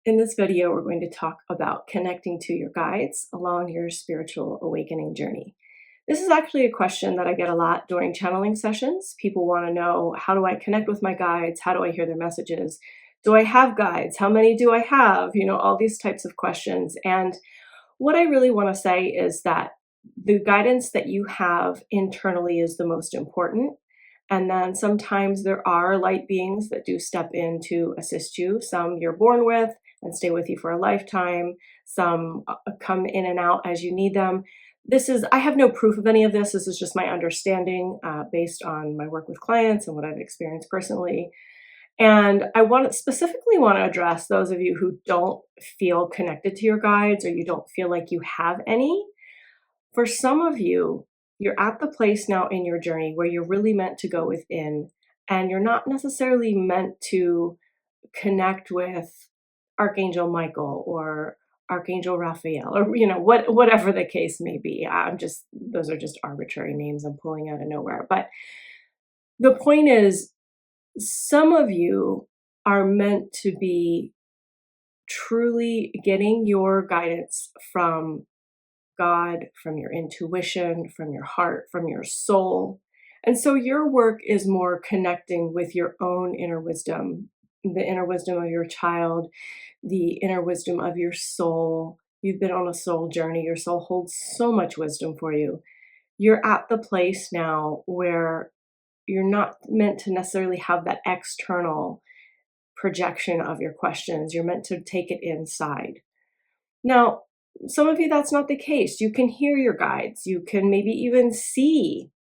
In this video, we're going to talk about connecting to your guides along your spiritual awakening journey. This is actually a question that I get a lot during channeling sessions. People want to know, how do I connect with my guides? How do I hear their messages? Do I have guides? How many do I have? All these types of questions. And what I really want to say is that the guidance that you have internally is the most important. And then sometimes there are light beings that do step in to assist you. Some you're born with and stay with you for a lifetime. Some come in and out as you need them. I have no proof of any of this. This is just my understanding based on my work with clients and what I've experienced personally. And specifically want to address those of you who don't feel connected to your guides, or you don't feel like you have any. For some of you, you're at the place now in your journey where you're really meant to go within, and you're not necessarily meant to connect with Archangel Michael or Archangel Raphael, or whatever the case may be. Those are just arbitrary names I'm pulling out of nowhere. But the point is, some of you are meant to be truly getting your guidance from God, from your intuition, from your heart, from your soul. And so your work is more connecting with your own inner wisdom, the inner wisdom of your child, the inner wisdom of your soul. You've been on a soul journey. Your soul holds so much wisdom for you. You're at the place now where you're not meant to necessarily have that external projection of your questions. You're meant to take it inside. Now, some of you, that's not the case. You can hear your guides. You can maybe even see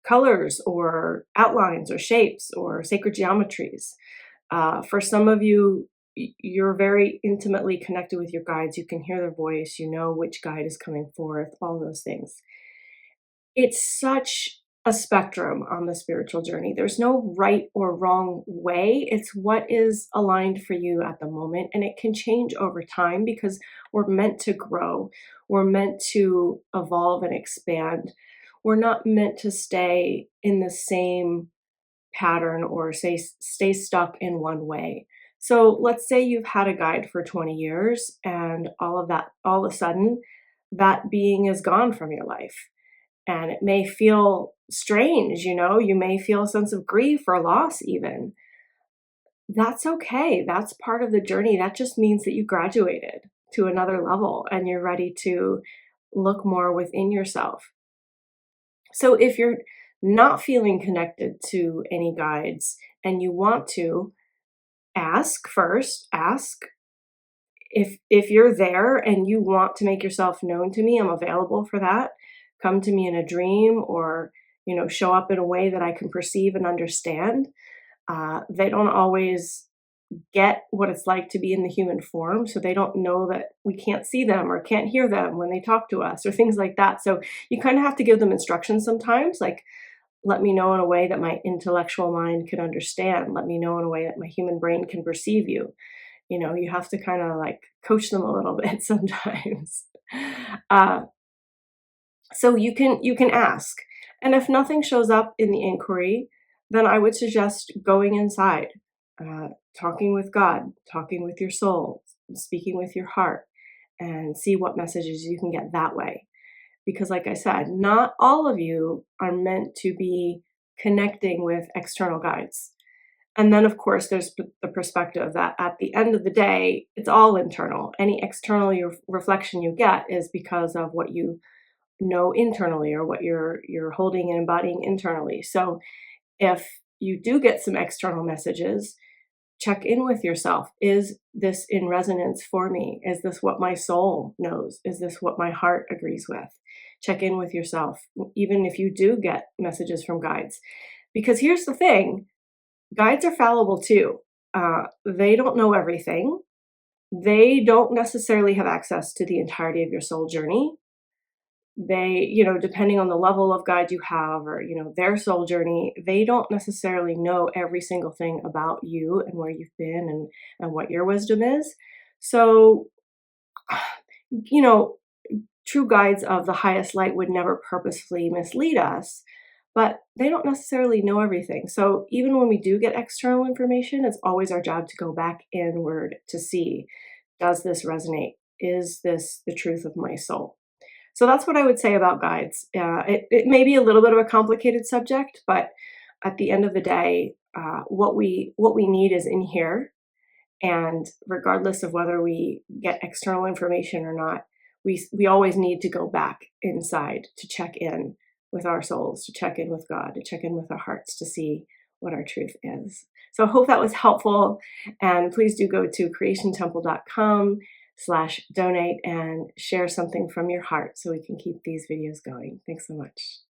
colors or outlines or shapes or sacred geometries. For some of you, you're very intimately connected with your guides. You can hear their voice. You know which guide is coming forth, all those things. It's such a spectrum on the spiritual journey. There's no right or wrong way. It's what is aligned for you at the moment. And it can change over time because we're meant to grow. We're meant to evolve and expand. We're not meant to stay in the same pattern or stay stuck in one way. So let's say you've had a guide for 20 years and all of a sudden, that being is gone from your life. And it may feel strange, you may feel a sense of grief or loss even. That's okay. That's part of the journey. That just means that you graduated to another level and you're ready to look more within yourself. So if you're not feeling connected to any guides and you want to, ask if you're there and you want to make yourself known to me, I'm available for that. Come to me in a dream or, show up in a way that I can perceive and understand. They don't always get what it's like to be in the human form. So they don't know that we can't see them or can't hear them when they talk to us or things like that. So you kind of have to give them instructions sometimes, like, let me know in a way that my intellectual mind can understand. Let me know in a way that my human brain can perceive you. You have to kind of like coach them a little bit sometimes. So you can ask. And if nothing shows up in the inquiry, then I would suggest going inside, talking with God, talking with your soul, speaking with your heart, and see what messages you can get that way. Because like I said, not all of you are meant to be connecting with external guides. And then, of course, there's the perspective that at the end of the day, it's all internal. Any external reflection you get is because of what you know internally or what you're holding and embodying internally. So if you do get some external messages, check in with yourself. Is this in resonance for me? Is this what my soul knows? Is this what my heart agrees with? Check in with yourself, even if you do get messages from guides. Because here's the thing, guides are fallible too. They don't know everything. They don't necessarily have access to the entirety of your soul journey. They, depending on the level of guide you have or, their soul journey, they don't necessarily know every single thing about you and where you've been and what your wisdom is. So, true guides of the highest light would never purposefully mislead us, but they don't necessarily know everything. So even when we do get external information, it's always our job to go back inward to see, does this resonate? Is this the truth of my soul? So that's what I would say about guides. It may be a little bit of a complicated subject, but at the end of the day, what we need is in here, and regardless of whether we get external information or not, we always need to go back inside to check in with our souls, to check in with God, to check in with our hearts to see what our truth is. So I hope that was helpful. And please do go to creationtemple.com/donate and share something from your heart so we can keep these videos going. Thanks so much.